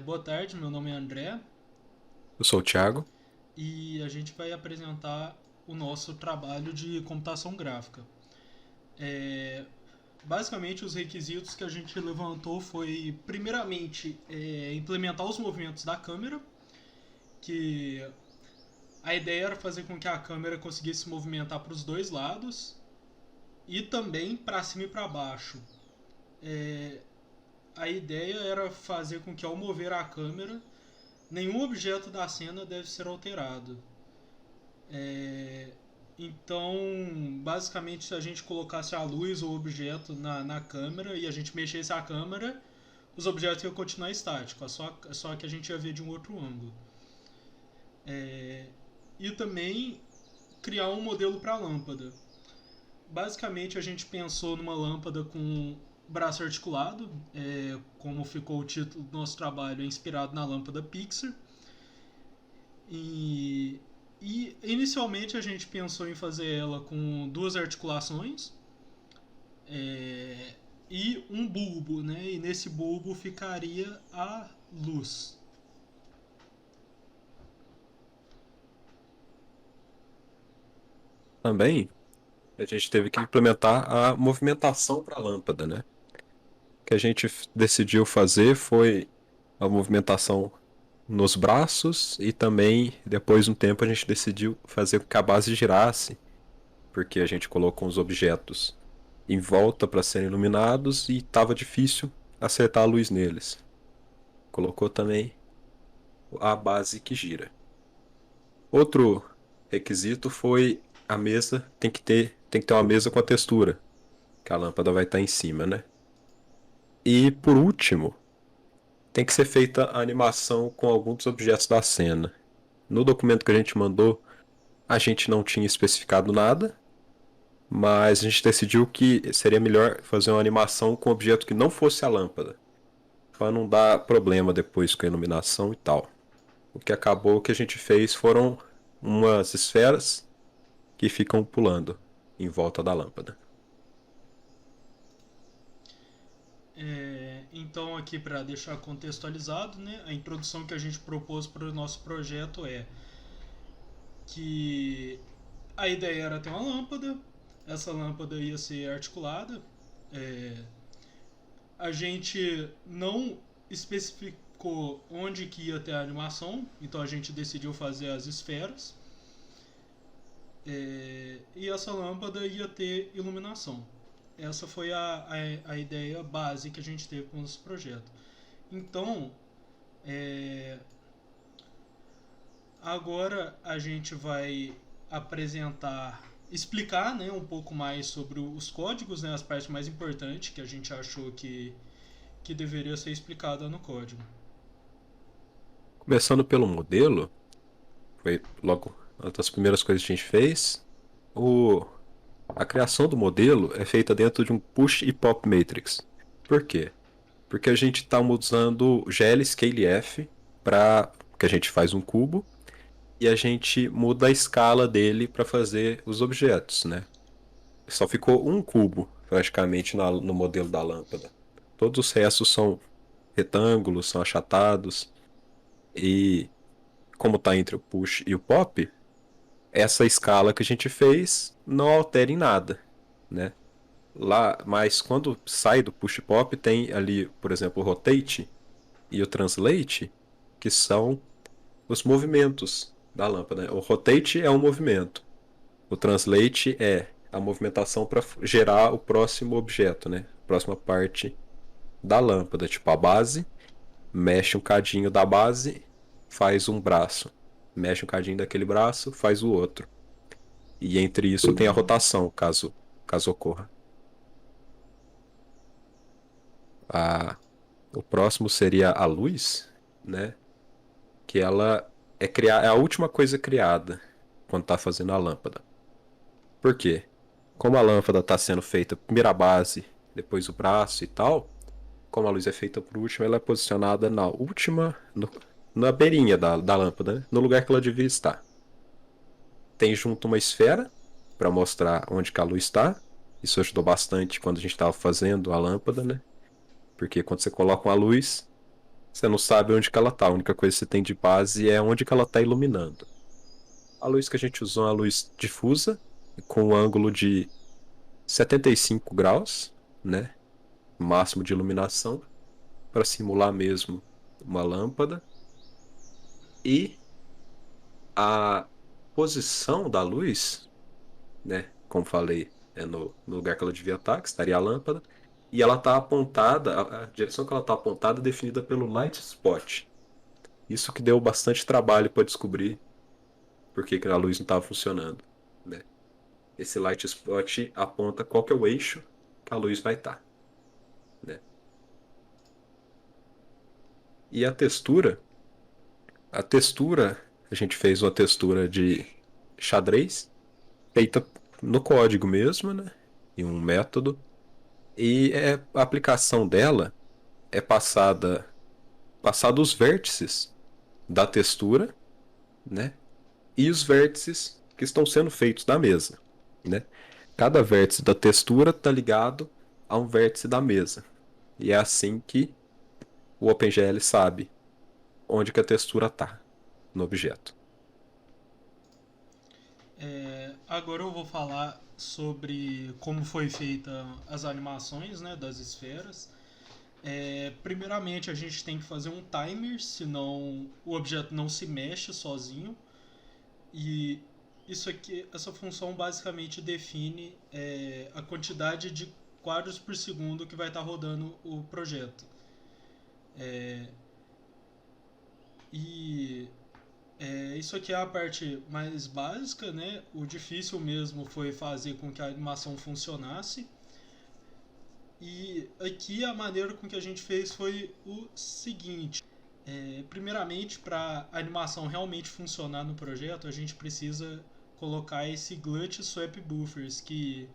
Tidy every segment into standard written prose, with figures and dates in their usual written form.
Boa tarde, meu nome é André Eu sou o Thiago. e a gente vai apresentar o nosso trabalho de computação gráfica. É, Basicamente, os requisitos que a gente levantou foi, primeiramente, implementar os movimentos da câmera, que a ideia era fazer com que a câmera conseguisse se movimentar para os dois lados e também para cima e para baixo. É, a ideia era fazer com que, ao mover a câmera, nenhum objeto da cena deve ser alterado. É, então, basicamente, se a gente colocasse a luz ou o objeto na câmera e a gente mexesse a câmera, os objetos iam continuar estáticos, só que a gente ia ver de um outro ângulo. É, e também criar um modelo para a lâmpada. Basicamente, a gente pensou numa lâmpada com braço articulado, como ficou o título do nosso trabalho, é inspirado na lâmpada Pixar. E, e inicialmente a gente pensou em fazer ela com duas articulações e um bulbo, né? E nesse bulbo ficaria a luz. Também a gente teve que implementar a movimentação para a lâmpada, né? O que a gente decidiu fazer foi a movimentação nos braços e também, depois de um tempo, a gente decidiu fazer com que a base girasse, porque a gente colocou os objetos em volta para serem iluminados e estava difícil acertar a luz neles. Colocou também a base que gira. Outro requisito foi a mesa tem que ter uma mesa com a textura, que a lâmpada vai estar em cima, né? E por último, tem que ser feita a animação com alguns dos objetos da cena. No documento que a gente mandou, a gente não tinha especificado nada, mas a gente decidiu que seria melhor fazer uma animação com um objeto que não fosse a lâmpada, para não dar problema depois com a iluminação e tal. O que acabou que a gente fez foram umas esferas que ficam pulando em volta da lâmpada. Então, aqui para deixar contextualizado, né, a introdução que a gente propôs para o nosso projeto é que a ideia era ter uma lâmpada, essa lâmpada ia ser articulada. É, a gente não especificou onde que ia ter a animação, então a gente decidiu fazer as esferas. E essa lâmpada ia ter iluminação. Essa foi a ideia base que a gente teve com esse projeto. Então, é, agora a gente vai apresentar, explicar, né, um pouco mais sobre os códigos, né, as partes mais importantes que a gente achou que deveria ser explicada no código. Começando pelo modelo, foi logo uma das primeiras coisas que a gente fez. O, a criação do modelo é feita dentro de um push e pop matrix. Por quê? Porque a gente está usando GLScaleF para que a gente faz um cubo e a gente muda a escala dele para fazer os objetos, né? Só ficou um cubo praticamente no modelo da lâmpada. Todos os restos são retângulos, são achatados e como está entre o push e o pop, essa escala que a gente fez não altera em nada, né? Lá, mas quando sai do push pop tem ali, por exemplo, o rotate e o translate, que são os movimentos da lâmpada, né? O rotate é um movimento, o translate é a movimentação para gerar o próximo objeto, né? A próxima parte da lâmpada, tipo a base, mexe um cadinho da base, faz um braço. Mexe um cadinho daquele braço, faz o outro. E entre isso tem a rotação, caso ocorra. A, o próximo seria a luz, né? Que ela é a última coisa criada quando está fazendo a lâmpada. Por quê? Como a lâmpada está sendo feita primeiro a base, depois o braço e tal, como a luz é feita por último, ela é posicionada na última, na beirinha da lâmpada, né? No lugar que ela devia estar. Tem junto uma esfera para mostrar onde que a luz está. Isso ajudou bastante quando a gente estava fazendo a lâmpada, né? Porque quando você coloca uma luz, Você não sabe onde que ela tá. A única coisa que você tem de base é onde que ela tá iluminando. A luz que a gente usou é uma luz difusa, com um ângulo de 75 graus, né? Máximo de iluminação, para simular mesmo uma lâmpada. E a posição da luz, né? Como falei, é no lugar que ela devia estar, que estaria a lâmpada. E ela está apontada, a direção que ela está apontada é definida pelo light spot. Isso que deu bastante trabalho para descobrir por que que a luz não estava funcionando, né? Esse light spot aponta qual que é o eixo que a luz vai estar, né? E a textura, a gente fez uma textura de xadrez, feita no código mesmo, né? Em um método. E a aplicação dela é passado os vértices da textura, né? E os vértices que estão sendo feitos da mesa, né? Cada vértice da textura está ligado a um vértice da mesa. E é assim que o OpenGL sabe onde que a textura está no objeto. Agora eu vou falar sobre como foi feita as animações, né, das esferas. Primeiramente a gente tem que fazer um timer, senão o objeto não se mexe sozinho. E essa função basicamente define a quantidade de quadros por segundo que vai estar rodando o projeto. E isso aqui é a parte mais básica, né? O difícil mesmo foi fazer com que a animação funcionasse. E aqui a maneira com que a gente fez foi o seguinte. Primeiramente, para a animação realmente funcionar no projeto, a gente precisa colocar esse Glut Swap Buffers, que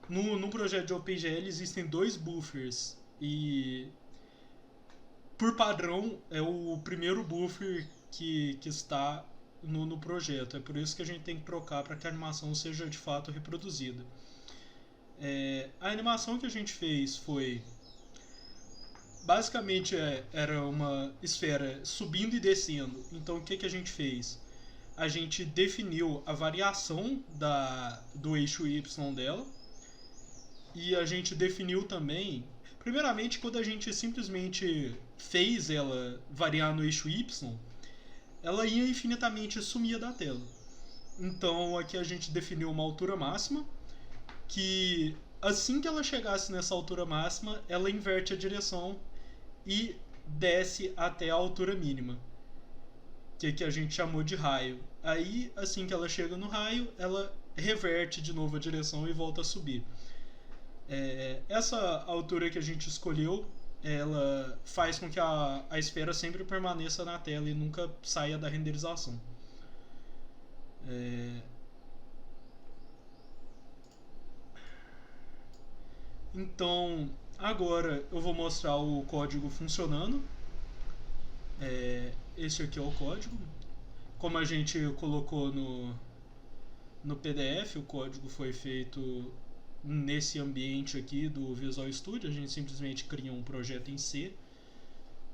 no projeto de OpenGL existem dois buffers, e por padrão é o primeiro buffer que está no projeto. É por isso que a gente tem que trocar para que a animação seja de fato reproduzida. A animação que a gente fez foi basicamente era uma esfera subindo e descendo. Então o que a gente fez? A gente definiu a variação do eixo Y dela, e a gente definiu também, primeiramente, quando a gente simplesmente fez ela variar no eixo Y, ela ia infinitamente sumir da tela. Então aqui a gente definiu uma altura máxima, que assim que ela chegasse nessa altura máxima, ela inverte a direção e desce até a altura mínima, que a gente chamou de raio. Aí, assim que ela chega no raio, ela reverte de novo a direção e volta a subir. Essa altura que a gente escolheu, ela faz com que a esfera sempre permaneça na tela e nunca saia da renderização. Então, agora eu vou mostrar o código funcionando. Esse aqui é o código. Como a gente colocou no PDF, o código foi feito nesse ambiente aqui do Visual Studio. A gente simplesmente cria um projeto em C,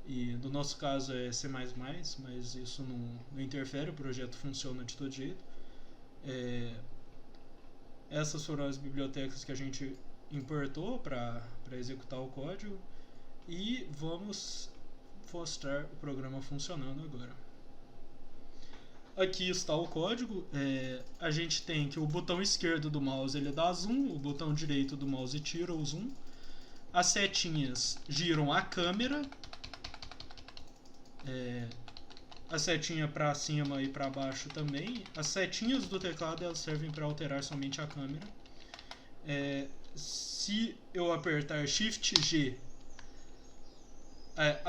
e no nosso caso é C++, mas isso não interfere, o projeto funciona de todo jeito. Essas foram as bibliotecas que a gente importou para executar o código, e vamos mostrar o programa funcionando agora. Aqui está o código. A gente tem que o botão esquerdo do mouse ele dá zoom, o botão direito do mouse tira o zoom. As setinhas giram a câmera. A setinha para cima e para baixo também. As setinhas do teclado elas servem para alterar somente a câmera. Se eu apertar Shift G,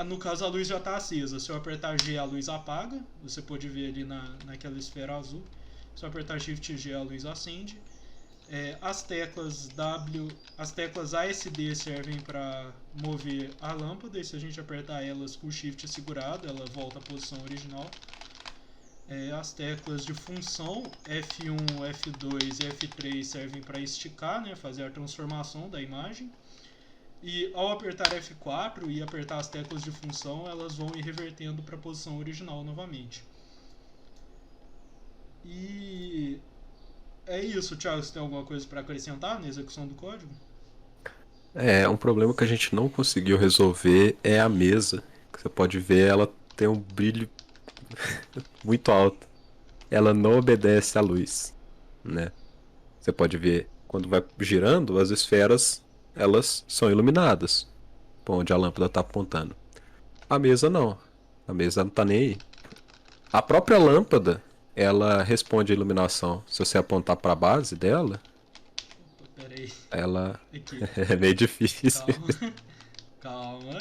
no caso a luz já está acesa. Se eu apertar G, a luz apaga. Você pode ver ali naquela esfera azul. Se eu apertar Shift G, a luz acende. As teclas ASD servem para mover a lâmpada, e se a gente apertar elas com o Shift segurado, ela volta à posição original. As teclas de função F1, F2 e F3 servem para esticar, né, fazer a transformação da imagem. E ao apertar F4 e apertar as teclas de função, elas vão ir revertendo para a posição original novamente. E é isso, Thiago. Você tem alguma coisa para acrescentar na execução do código? Um problema que a gente não conseguiu resolver é a mesa. Que você pode ver, ela tem um brilho muito alto. Ela não obedece à luz, né? Você pode ver, quando vai girando, as esferas, elas são iluminadas, pra onde a lâmpada está apontando. A mesa não. A mesa não tá nem aí. A própria lâmpada, ela responde à iluminação. Se você apontar para a base dela, Pera aí. ela Aqui. é meio difícil. Calma. Calma.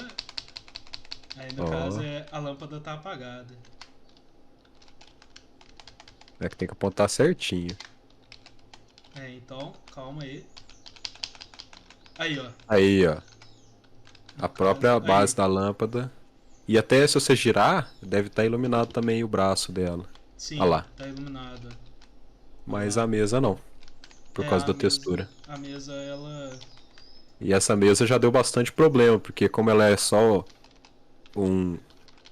Aí no caso Ó, é a lâmpada tá apagada. é que tem que apontar certinho. Então, calma aí. Aí, ó. Aí, ó, No a caso. própria Aí. base da lâmpada. E até se você girar, deve estar iluminado também o braço dela. Olha Sim, lá. tá iluminada. Olha Mas lá. a mesa não, por É, causa da textura. a mesa, ela. E essa mesa já deu bastante problema, porque como ela é só um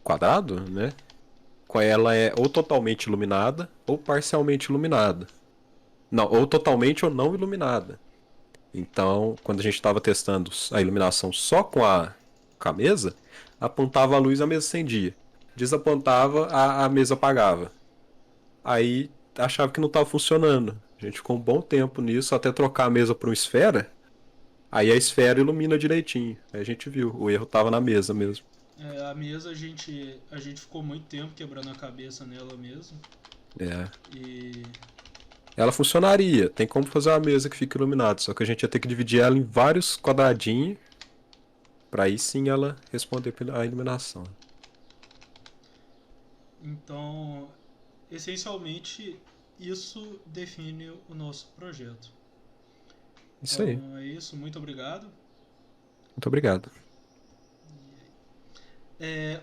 quadrado, né? Ela é ou totalmente iluminada ou parcialmente iluminada. Não, ou totalmente ou não iluminada. Então, quando a gente estava testando a iluminação só com a mesa, apontava a luz, a mesa acendia. Desapontava, a mesa apagava. Aí achava que não estava funcionando. A gente ficou um bom tempo nisso, até trocar a mesa para uma esfera. Aí a esfera ilumina direitinho. Aí a gente viu, o erro estava na mesa mesmo. A mesa a gente ficou muito tempo quebrando a cabeça nela mesmo. É. E. Ela funcionaria, tem como fazer uma mesa que fique iluminada, só que a gente ia ter que dividir ela em vários quadradinhos para aí sim ela responder pela iluminação. Então, essencialmente, isso define o nosso projeto. Isso aí. Então é isso, muito obrigado. Muito obrigado.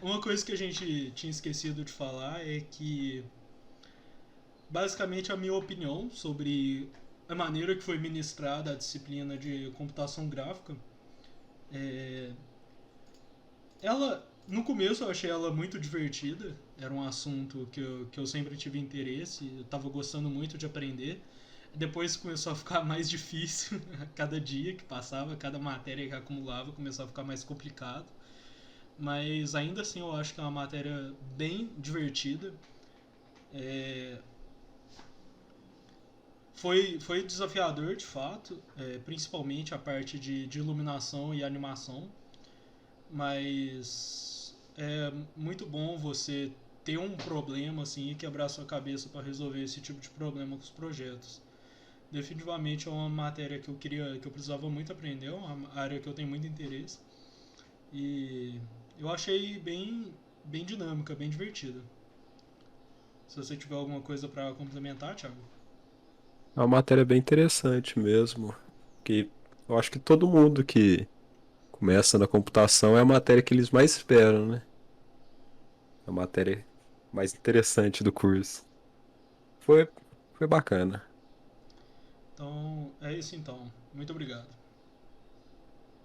Uma coisa que a gente tinha esquecido de falar é que, basicamente, a minha opinião sobre a maneira que foi ministrada a disciplina de computação gráfica, é, ela, no começo eu achei ela muito divertida, era um assunto que eu sempre tive interesse, eu estava gostando muito de aprender. Depois começou a ficar mais difícil, cada dia que passava, cada matéria que acumulava começou a ficar mais complicado. Mas ainda assim eu acho que é uma matéria bem divertida. É, foi desafiador de fato, principalmente a parte de iluminação e animação, mas é muito bom você ter um problema assim e quebrar sua cabeça para resolver esse tipo de problema com os projetos. Definitivamente é uma matéria que eu precisava muito aprender, é uma área que eu tenho muito interesse e eu achei bem dinâmica, bem divertida. Se você tiver alguma coisa para complementar, Thiago. É uma matéria bem interessante mesmo, que eu acho que todo mundo que começa na computação é a matéria que eles mais esperam, né? É a matéria mais interessante do curso. Foi, foi bacana. Então, é isso então. Muito obrigado.